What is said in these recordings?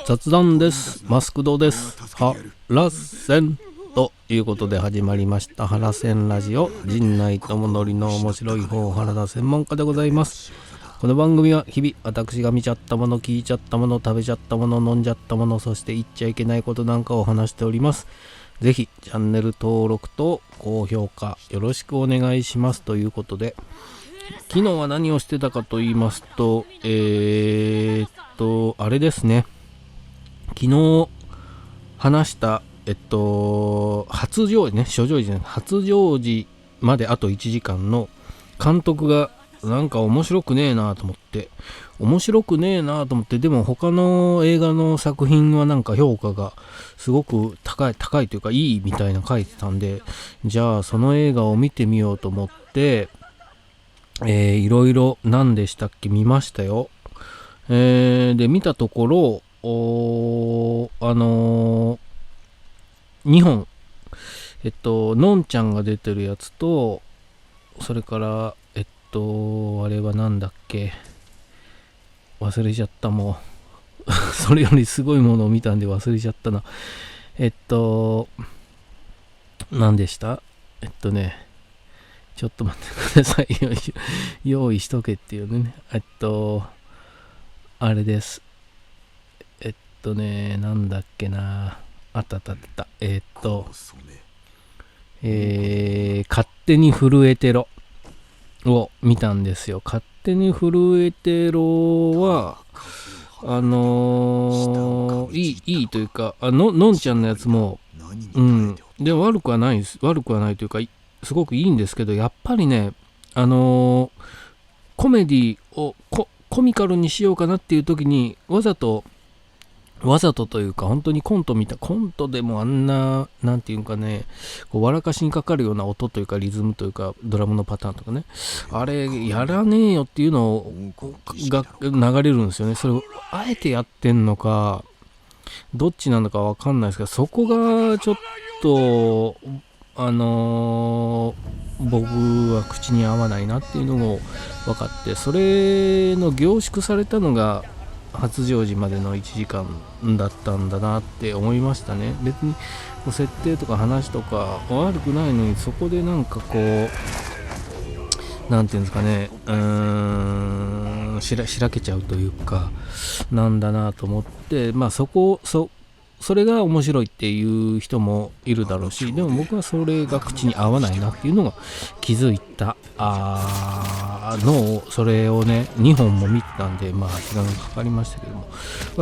雑談です。マスクドです。ハラセンということで始まりましたハラセンラジオ。陣内智則の面白い方原田専門家でございます。この番組は日々私が見ちゃったもの、聞いちゃったもの、食べちゃったもの、飲んじゃったもの、そして言っちゃいけないことなんかを話しております。ぜひチャンネル登録と高評価よろしくお願いしますということで、昨日は何をしてたかと言いますと、あれですね。昨日話した初上時ね、初上時じゃない、初上時まであと1時間の監督がなんか面白くねえなと思って、でも他の映画の作品はなんか評価がすごく高いというかいいみたいな書いてたんで、じゃあその映画を見てみようと思って、いろいろ何でしたっけ見ましたよ。で見たところ2本のんちゃんが出てるやつと、それからあれはなんだっけ、忘れちゃったもうそれよりすごいものを見たんで忘れちゃったな。何でした？ちょっと待ってください用意しとけっていうね。あれです。なんだっけな。あった。勝手に震えてろを見たんですよ。勝手に震えてろは、いいというか、のんちゃんのやつも、で悪くはないというか、すごくいいんですけど、やっぱりね、コメディをコミカルにしようかなっていう時にわざとというか、本当にコントでもあんな、なんていうかね、こう笑かしにかかるような音というかリズムというかドラムのパターンとかね、あれやらねえよっていうのが流れるんですよね。それをあえてやってんのかどっちなのかわかんないですけど、そこがちょっと僕は口に合わないなっていうのも分かって、それの凝縮されたのが発情時までの1時間だったんだなって思いましたね。別に設定とか話とか悪くないのに、そこでなんかこうなんていうんですかね、しらけちゃうというかなんだなと思って、まあそれが面白いっていう人もいるだろうし、でも僕はそれが口に合わないなっていうのが気づいたのを、それをね2本も見てたんで、まあ時間がかかりましたけども、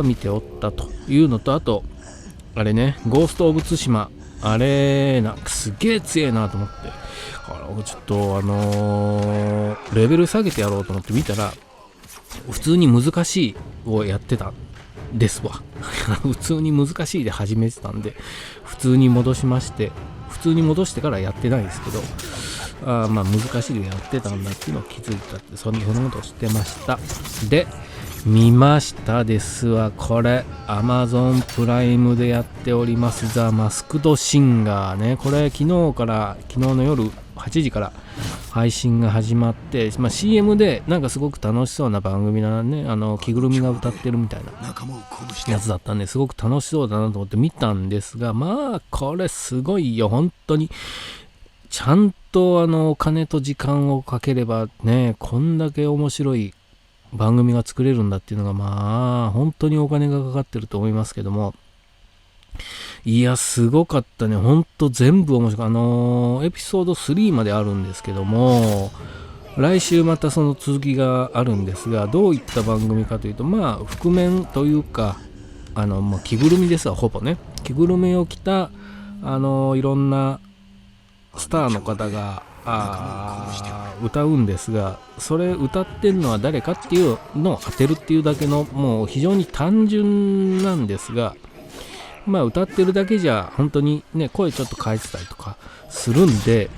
見ておったというのと、あとあれね、ゴースト・オブ・ツシマ、あれなんかすげえ強えなと思って、ちょっとレベル下げてやろうと思って見たら、普通に難しいをやってたですわ普通に難しいで始めてたんで、普通に戻してからやってないですけど、まあ難しいでやってたんだっていうのを気づいたって、そんなことを知ってました。で見ましたですわ。これ Amazon プライムでやっておりますザ・マスクド・シンガーね。これ昨日の夜8時から配信が始まって、CM でなんかすごく楽しそうな番組だね、着ぐるみが歌ってるみたいなやつだったんで、すごく楽しそうだなと思って見たんですが、まあこれすごいよ本当に。ちゃんとお金と時間をかければね、こんだけ面白い番組が作れるんだっていうのが、まあ本当にお金がかかってると思いますけども、いやすごかったね。本当全部面白い。エピソード3まであるんですけども、来週またその続きがあるんですが、どういった番組かというと、まあ覆面というかもう着ぐるみですわ、ほぼね。着ぐるみを着たいろんなスターの方が歌うんですが、それ歌ってんのは誰かっていうのを当てるっていうだけの、もう非常に単純なんですが、まあ歌ってるだけじゃ本当にね、声ちょっと変えてたりとかするんで、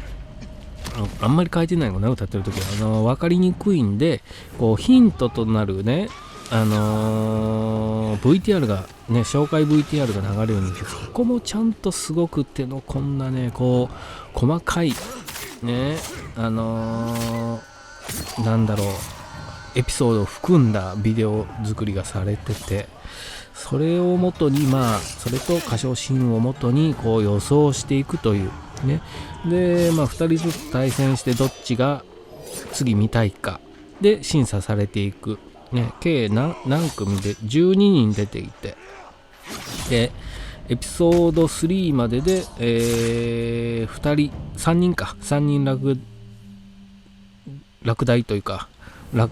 あんまり変えてないのね、歌ってる時は分かりにくいんで、こうヒントとなるね、VTR がね、紹介 VTR が流れるんですけど、そこもちゃんとすごく手の込んだね、こう細かいね、なんだろう、エピソードを含んだビデオ作りがされてて、それをもとにそれと歌唱シーンをもとにこう予想していくというね。で2人ずつ対戦してどっちが次見たいかで審査されていくね。計何組で12人出ていて、でエピソード3までで、3人落第というかマ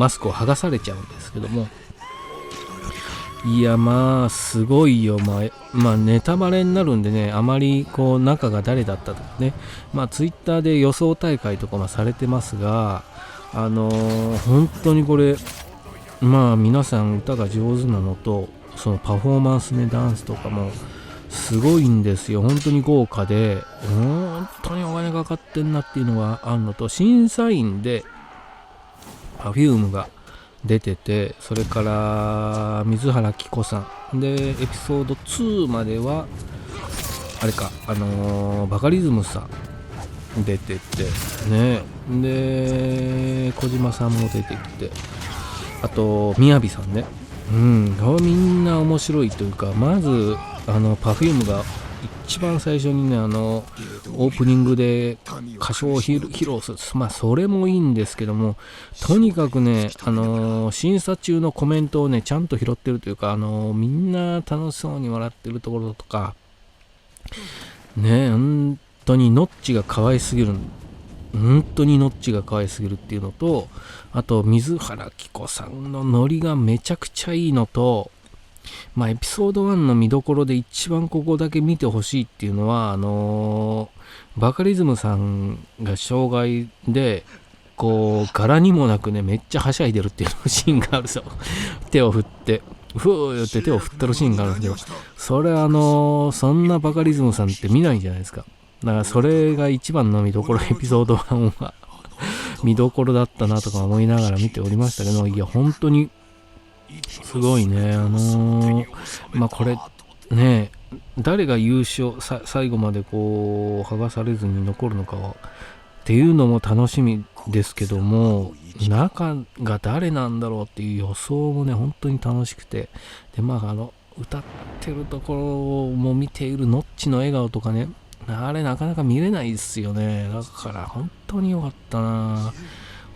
スクを剥がされちゃうんですけども、いやすごいよ。ネタバレになるんでね、あまりこう中が誰だったとかね、ツイッターで予想大会とかされてますが、本当にこれ皆さん歌が上手なのと、そのパフォーマンスね、ダンスとかもすごいんですよ。本当に豪華で、本当にお金かかってんなっていうのがあるのと、審査員でPerfumeが出てて、それから水原希子さんで、エピソード2まではバカリズムさん出ててね、で小島さんも出てきて、あとみやびさんね、みんな面白いというか、まずPerfumeが一番最初にね、オープニングで歌唱を披露する、それもいいんですけども、とにかくね、審査中のコメントをねちゃんと拾ってるというか、みんな楽しそうに笑ってるところとかね、本当にノッチが可愛すぎるっていうのと、あと水原希子さんのノリがめちゃくちゃいいのと、エピソード1の見どころで一番ここだけ見てほしいっていうのは、バカリズムさんが障害でこう柄にもなくね、めっちゃはしゃいでるっていうシーンがあるぞ手を振ってふーって手を振ってるシーンがあるんですけど、それそんなバカリズムさんって見ないじゃないですか。だからそれが一番の見どころ、エピソード1は見どころだったなとか思いながら見ておりましたけど、いや本当にすごいね。これね、誰が優勝最後までこう剥がされずに残るのかっていうのも楽しみですけども、中が誰なんだろうっていう予想もね本当に楽しくて、で歌ってるところも見ているノッチの笑顔とかね、あれなかなか見れないですよね。だから本当に良かったな、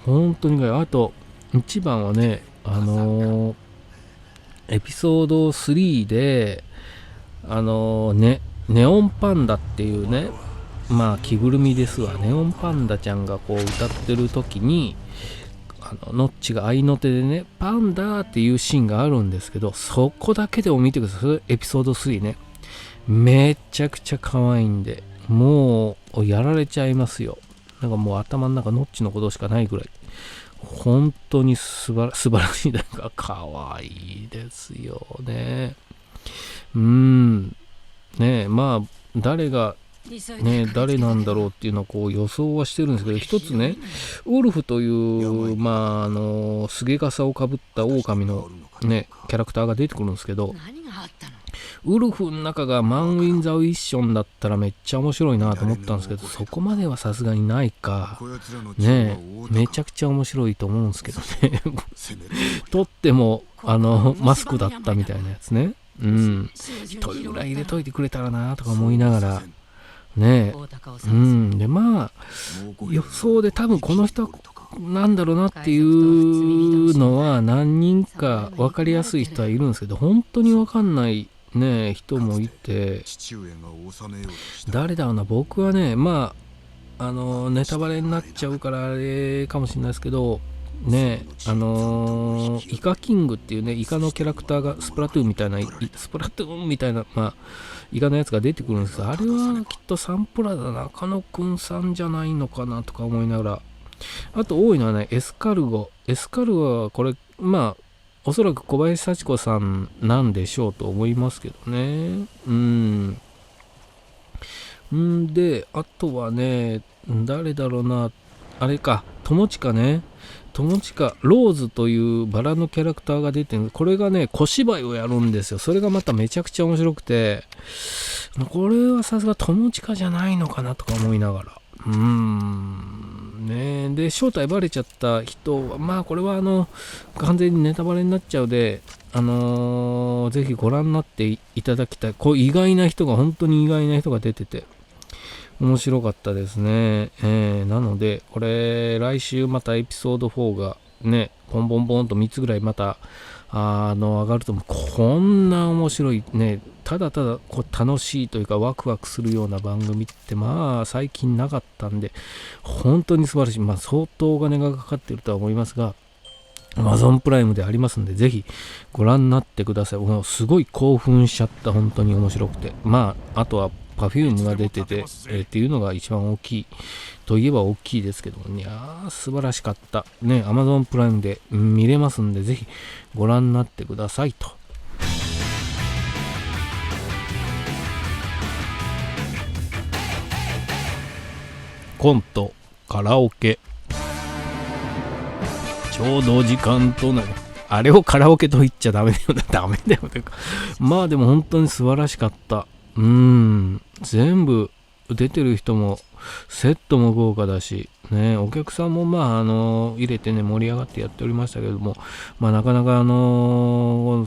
本当に。あと一番はね、エピソード3でネオンパンダっていうね、着ぐるみですわ、ネオンパンダちゃんがこう歌ってる時にノッチが合いの手でねパンダっていうシーンがあるんですけど、そこだけでも見てください。エピソード3ね、めちゃくちゃ可愛いんで、もうやられちゃいますよ。なんかもう頭の中ノッチのことしかないぐらい本当に素晴らしい。なんか可愛いですよね。誰なんだろうっていうのはこう予想はしてるんですけど、一つね、ウルフというすげ傘をかぶった狼のねキャラクターが出てくるんですけど、ウルフの中がマン・ウィン・ザ・ウィッションだったらめっちゃ面白いなと思ったんですけど、そこまではさすがにないかね。めちゃくちゃ面白いと思うんですけどねとってもマスクだったみたいなやつね、一人ぐらい入れといてくれたらなとか思いながらね。で予想で多分この人なんだろうなっていうのは何人か分かりやすい人はいるんですけど、本当に分かんないね人もいて、誰だろうな。僕はねネタバレになっちゃうからあれかもしれないですけどね、イカキングっていうねイカのキャラクターがスプラトゥーンみたいなイカのやつが出てくるんです。あれはきっとサンプラザ中野くんさんじゃないのかなとか思いながら、あと多いのはねエスカルゴはこれおそらく小林幸子さんなんでしょうと思いますけどね。であとはね誰だろうな、あれか友近ね、友近ローズというバラのキャラクターが出てる。これがね小芝居をやるんですよ。それがまためちゃくちゃ面白くて、これはさすが友近じゃないのかなとか思いながら、ね。で正体バレちゃった人はまあこれは完全にネタバレになっちゃうでぜひご覧になっていただきたい。こう意外な人が本当に意外な人が出てて面白かったですね。なのでこれ来週またエピソード4がねポンポンポンと3つぐらいまた上がるとこんな面白いね、ただただこう楽しいというかワクワクするような番組ってまあ最近なかったんで本当に素晴らしい。まあ相当お金がかかっているとは思いますがAmazon プライムでありますんでぜひご覧になってください。もうすごい興奮しちゃった。本当に面白くて、まああとはPerfume が出てて、っていうのが一番大きいといえば大きいですけども、いやー素晴らしかったね。 Amazon プライムで見れますんでぜひご覧になってくださいと。コントカラオケちょうど時間となる。あれをカラオケと言っちゃダメだよ。ダメだよというか、まあでも本当に素晴らしかった。全部出てる人もセットも豪華だしね、お客さんもまあ入れてね盛り上がってやっておりましたけども、まあなかなか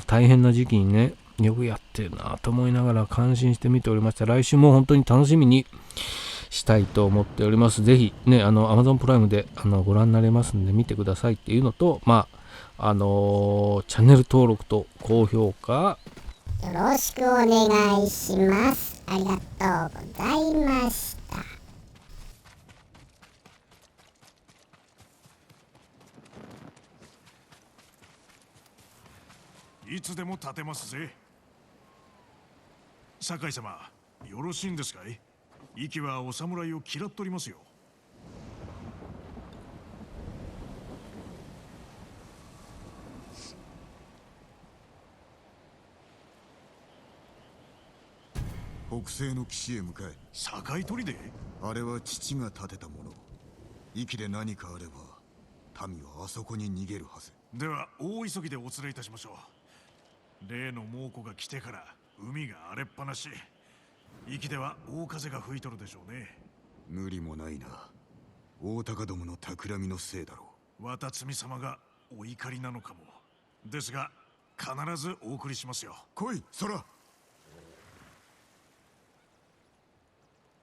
大変な時期にねよくやってるなと思いながら感心して見ておりました。来週も本当に楽しみにしたいと思っております。ぜひねAmazon プライムでご覧になれますんで見てくださいっていうのと、まあチャンネル登録と高評価よろしくお願いします。ありがとうございました。いつでも立てますぜ。酒井様、よろしいんですかい？息はお侍を嫌っとりますよ。北西の岸へ向かえ。酒井砦？あれは父が建てたもの。息で何かあれば民はあそこに逃げるはず。では大急ぎでお連れいたしましょう。例の猛虎が来てから海が荒れっぱなし。息では大風が吹いとるでしょうね。無理もないな。大高どもの企みのせいだろう。渡積様がお怒りなのかも。ですが必ずお送りしますよ。来い、空。